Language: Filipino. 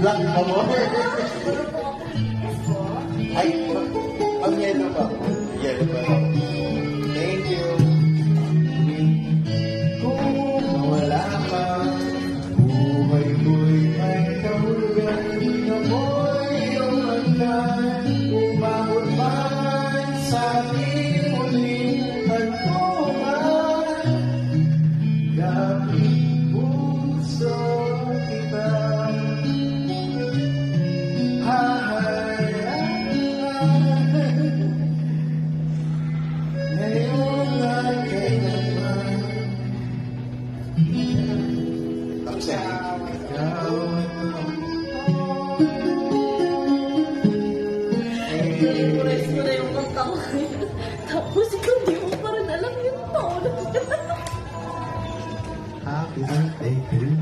Lang pa mo? Ay, yellow pa. Yellow pa. Thank you. Kung wala ka, buhay ko'y may kahulugan. Ako'y iyong hanggan. Umabot man sa ating muling pagkuhan. Kapit puso kita. Tapos ikaw di mo pa rin alam yung tono. Happy birthday to you.